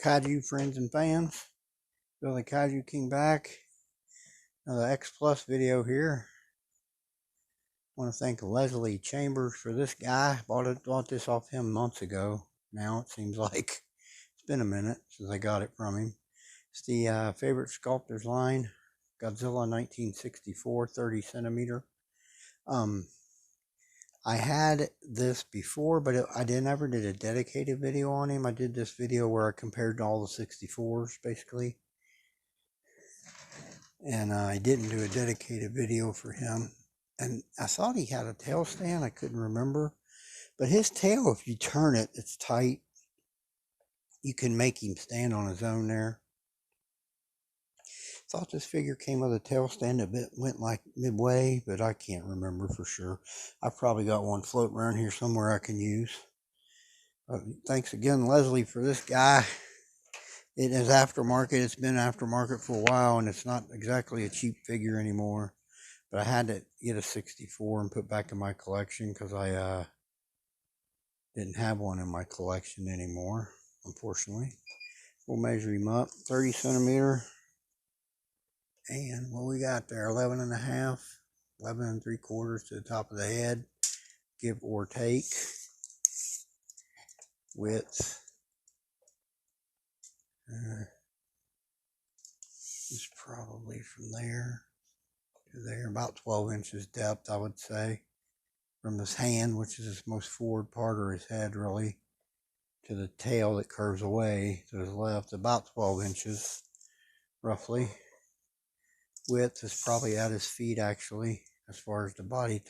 kaiju friends and fans. Bill the Kaiju King back. Another xplus video here. I want to thank Leslie Chambers for this guy. Bought this off him months ago. Now it seems like it's been a minute since I got it from him. It's the favorite sculptors line, Godzilla 1964, 30 centimeter. I had this before, but I never did a dedicated video on him. I did this video where I compared all the 64s, basically. And I didn't do a dedicated video for him. And I thought he had a tail stand. I couldn't remember. But his tail, if you turn it, it's tight. You can make him stand on his own there. Thought this figure came with a tail stand that went like midway, but I can't remember for sure. I've probably got one floating around here somewhere I can use. Thanks again, Leslie, for this guy. It is aftermarket. It's been aftermarket for a while, and it's not exactly a cheap figure anymore. But I had to get a 64 and put back in my collection because I didn't have one in my collection anymore, unfortunately. We'll measure him up, 30 centimeter. And what we got there, 11 and a half, 11 and 3/4 to the top of the head, give or take. Width is probably from there to there, about 12 inches depth, I would say, from his hand, which is his most forward part of his head, really, to the tail that curves away to his left, about 12 inches, roughly. Width is probably at his feet, actually, as far as the body,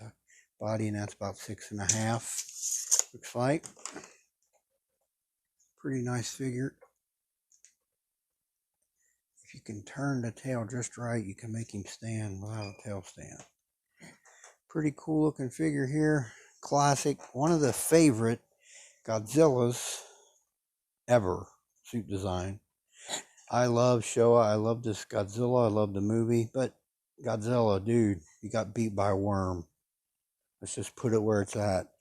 and that's about 6.5, looks like. Pretty nice figure. If you can turn the tail just right, you can make him stand without a tail stand. Pretty cool looking figure here. Classic. One of the favorite Godzillas ever. Suit design. I love Showa. I love this Godzilla. I love the movie. But Godzilla, dude, you got beat by a worm. Let's just put it where it's at.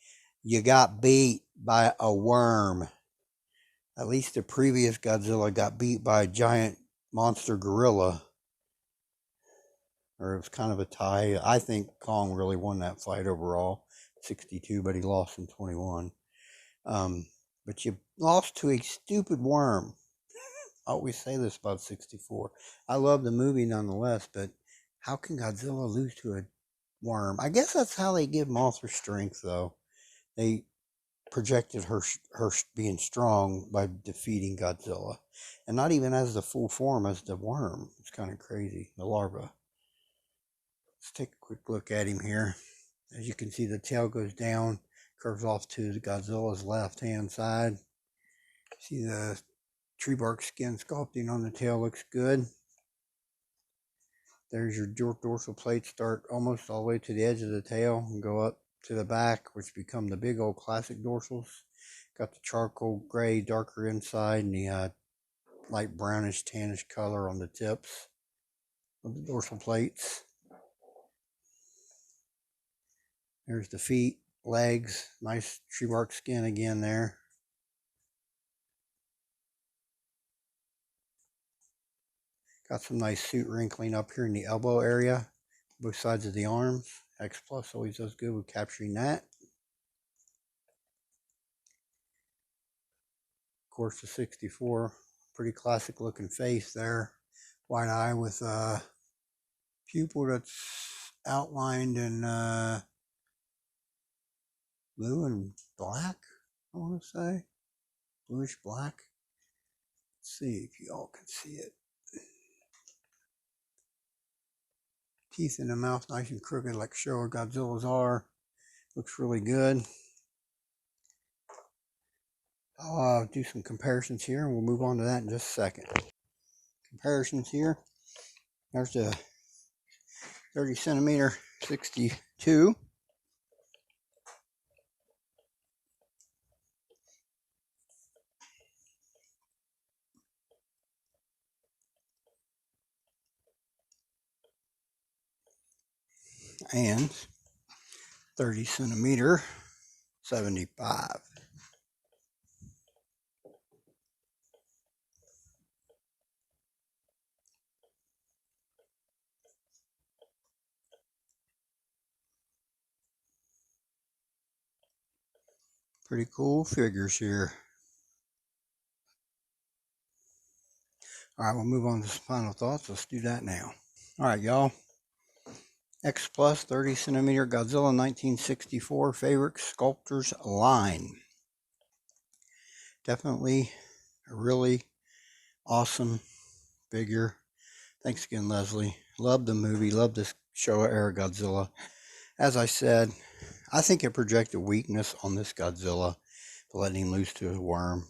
You got beat by a worm. At least the previous Godzilla got beat by a giant monster gorilla. Or it was kind of a tie. I think Kong really won that fight overall. 62, but he lost in 21. But you lost to a stupid worm. I always say this about 64. I love the movie nonetheless, but how can Godzilla lose to a worm? I guess that's how they give Mothra strength, though. They projected her being strong by defeating Godzilla. And not even as the full form as the worm. It's kind of crazy, the larva. Let's take a quick look at him here. As you can see, the tail goes down, curves off to Godzilla's left-hand side. See the tree bark skin sculpting on the tail looks good. There's your dorsal plates, start almost all the way to the edge of the tail and go up to the back, which become the big old classic dorsals. Got the charcoal gray, darker inside, and the light brownish, tannish color on the tips of the dorsal plates. There's the feet, legs, nice tree bark skin again there. Got some nice suit wrinkling up here in the elbow area, both sides of the arms. xplus always does good with capturing that. Of course, the 64, pretty classic looking face there. White eye with a pupil that's outlined in blue and black, I want to say. Bluish black. Let's see if you all can see it. Teeth in the mouth nice and crooked like Showa Godzilla's are. Looks really good. I'll do some comparisons here and we'll move on to that in just a second. Comparisons here. There's the 30 centimeter 62. And 30 centimeter 75. Pretty cool figures here. All right, we'll move on to some final thoughts. Let's do that now. All right, y'all. xplus 30 centimeter Godzilla 1964 favorite sculptors line. Definitely a really awesome figure. Thanks again, Leslie. Love the movie. Love this Showa era Godzilla. As I said, I think it projected weakness on this Godzilla for letting him loose to a worm.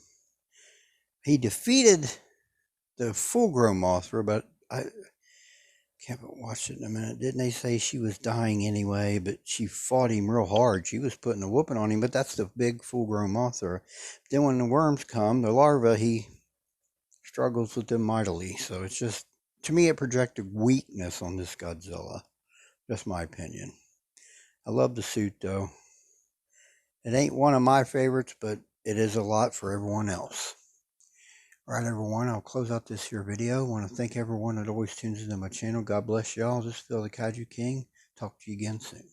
He defeated the full-grown Mothra, but I haven't watched it in a minute. Didn't they say she was dying anyway, but she fought him real hard. She was putting a whooping on him, but that's the big full-grown Mothra. Then when the worms come, the larva, he struggles with them mightily. So it's just, to me, it projected weakness on this Godzilla. Just my opinion. I love the suit, though. It ain't one of my favorites, but it is a lot for everyone else. All right, everyone, I'll close out this here video. I want to thank everyone that always tunes into my channel. God bless y'all. This is Phil the Kaiju King. Talk to you again soon.